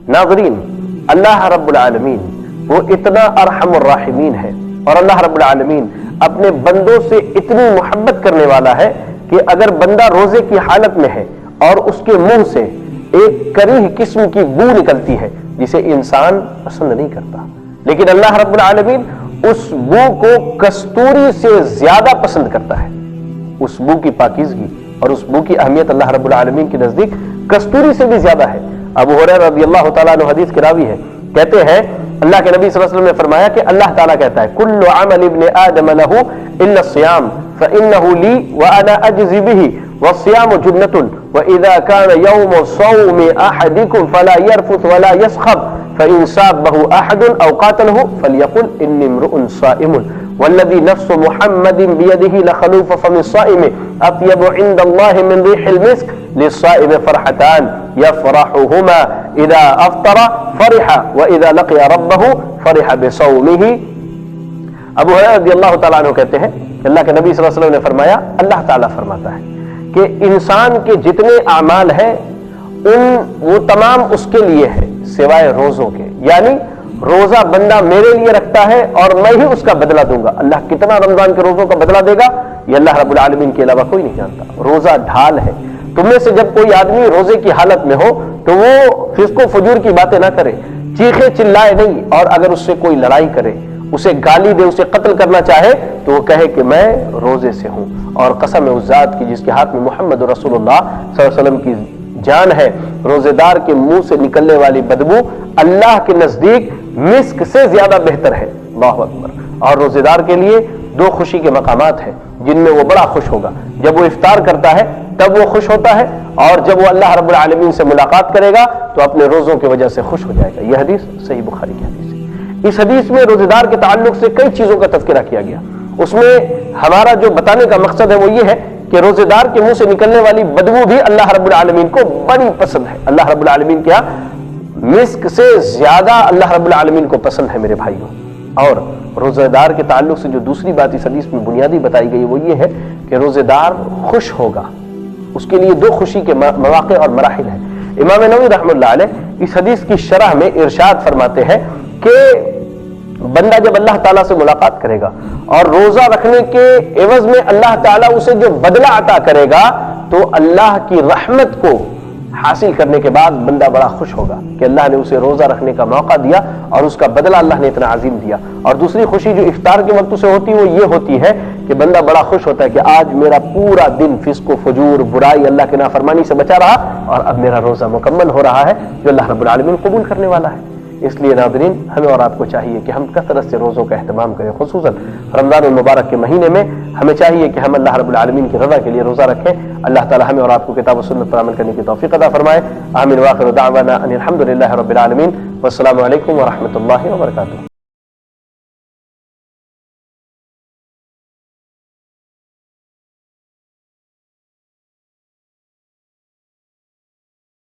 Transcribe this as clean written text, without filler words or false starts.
ناظرین، اللہ رب العالمین وہ اتنا ارحم الراحمین ہے، اور اللہ رب العالمین اپنے بندوں سے اتنی محبت کرنے والا ہے کہ اگر بندہ روزے کی حالت میں ہے اور اس کے منہ سے ایک کریہ قسم کی بو نکلتی ہے جسے انسان پسند نہیں کرتا، لیکن اللہ رب العالمین اس بو کو کستوری سے زیادہ پسند کرتا ہے۔ اس بو کی پاکیزگی اور اس بو کی اہمیت اللہ رب العالمین کے نزدیک کستوری سے بھی زیادہ ہے۔ ابو ہریرہ رضی اللہ تعالیٰ عنہ حدیث کے راوی ہے، کہتے ہیں اللہ کے نبی صلی اللہ علیہ وسلم نے فرمایا کہ اللہ تعالیٰ کہتا ہے کل عمل ابن آدم له الا الصيام فانه لي وانا اجزي به والصيام جنة واذا كان يوم صوم احدكم فلا يرفث ولا يسخب فان سابه احد او قاتله فليقل اني امرؤ صائم والذي نفس محمد بيده لخلوف فم الصائم اطيب عند الله من ريح المسك للصائم فرحتان يفرحهما اذا افطر فرح واذا لقي ربه فرح بصومه۔ ابو ہریرہ رضی اللہ تعالیٰ عنہ کہتے ہیں کہ اللہ کے نبی صلی اللہ علیہ وسلم نے فرمایا، اللہ تعالیٰ فرماتا ہے کہ انسان کے جتنے اعمال ہیں وہ تمام اس کے لیے ہے سوائے روزوں کے، یعنی روزہ بندہ میرے لیے رکھتا ہے اور میں ہی اس کا بدلہ دوں گا۔ اللہ کتنا رمضان کے روزوں کا بدلہ دے گا یہ اللہ رب العالمین کے علاوہ کوئی نہیں جانتا۔ روزہ ڈھال ہے، تم میں سے جب کوئی آدمی روزے کی حالت میں ہو تو وہ فسق و فجور کی باتیں نہ کرے، چیخے چلائے نہیں، اور اگر اس سے کوئی لڑائی کرے، اسے گالی دے، اسے قتل کرنا چاہے تو وہ کہے کہ میں روزے سے ہوں، اور قسم ہے اس ذات کی جس کے ہاتھ میں محمد رسول اللہ صلی اللہ علیہ وسلم کی جان ہے، روزے دار کے منہ سے نکلنے والی بدبو اللہ کے نزدیک مسک سے زیادہ بہتر ہے۔ اللہ اکبر۔ اور روزے دار کے لیے دو خوشی کے مقامات ہیں جن میں وہ بڑا خوش ہوگا۔ جب وہ افطار کرتا ہے تب وہ خوش ہوتا ہے، اور جب وہ اللہ رب العالمین سے ملاقات کرے گا تو اپنے روزوں کی وجہ سے خوش ہو جائے گا۔ یہ حدیث صحیح بخاری کی حدیث ہے۔ اس حدیث میں روزے دار کے تعلق سے کئی چیزوں کا تذکرہ کیا گیا۔ اس میں ہمارا جو بتانے کا مقصد ہے وہ یہ ہے کہ روزے دار کے منہ سے نکلنے والی بدبو بھی اللہ رب العالمین کو بڑی پسند ہے۔ اللہ رب العالمین کیا مسک سے زیادہ اللہ رب العالمین کو پسند ہے میرے بھائیوں۔ اور روزے دار کے تعلق سے جو دوسری بات اس حدیث میں بنیادی بتائی گئی وہ یہ ہے کہ روزے دار خوش ہوگا، اس کے لیے دو خوشی کے مواقع اور مراحل ہیں۔ امام نووی رحمۃ اللہ علیہ اس حدیث کی شرح میں ارشاد فرماتے ہیں کہ بندہ جب اللہ تعالیٰ سے ملاقات کرے گا اور روزہ رکھنے کے عوض میں اللہ تعالیٰ اسے جو بدلہ عطا کرے گا تو اللہ کی رحمت کو حاصل کرنے کے بعد بندہ بڑا خوش ہوگا کہ اللہ نے اسے روزہ رکھنے کا موقع دیا اور اس کا بدلہ اللہ نے اتنا عظیم دیا۔ اور دوسری خوشی جو افطار کے وقت سے ہوتی ہے وہ یہ ہوتی ہے کہ بندہ بڑا خوش ہوتا ہے کہ آج میرا پورا دن فسق و فجور، برائی، اللہ کی نافرمانی سے بچا رہا اور اب میرا روزہ مکمل ہو رہا ہے جو اللہ رب العالمین قبول کرنے والا ہے۔ اس لیے ناظرین ہمیں اور آپ کو چاہیے کہ ہم کثرت سے روزوں کا اہتمام کریں، خصوصاً رمضان المبارک کے مہینے میں ہمیں چاہیے کہ ہم اللہ رب العالمین کی رضا کے لیے روزہ رکھیں۔ اللہ تعالی ہمیں اور آپ کو کتاب و سنت پر عمل کرنے کی توفیق عطا فرمائے۔ آمین۔ وآخر دعوانا ان الحمد للہ رب العالمین، والسلام علیکم ورحمۃ اللہ وبرکاتہ۔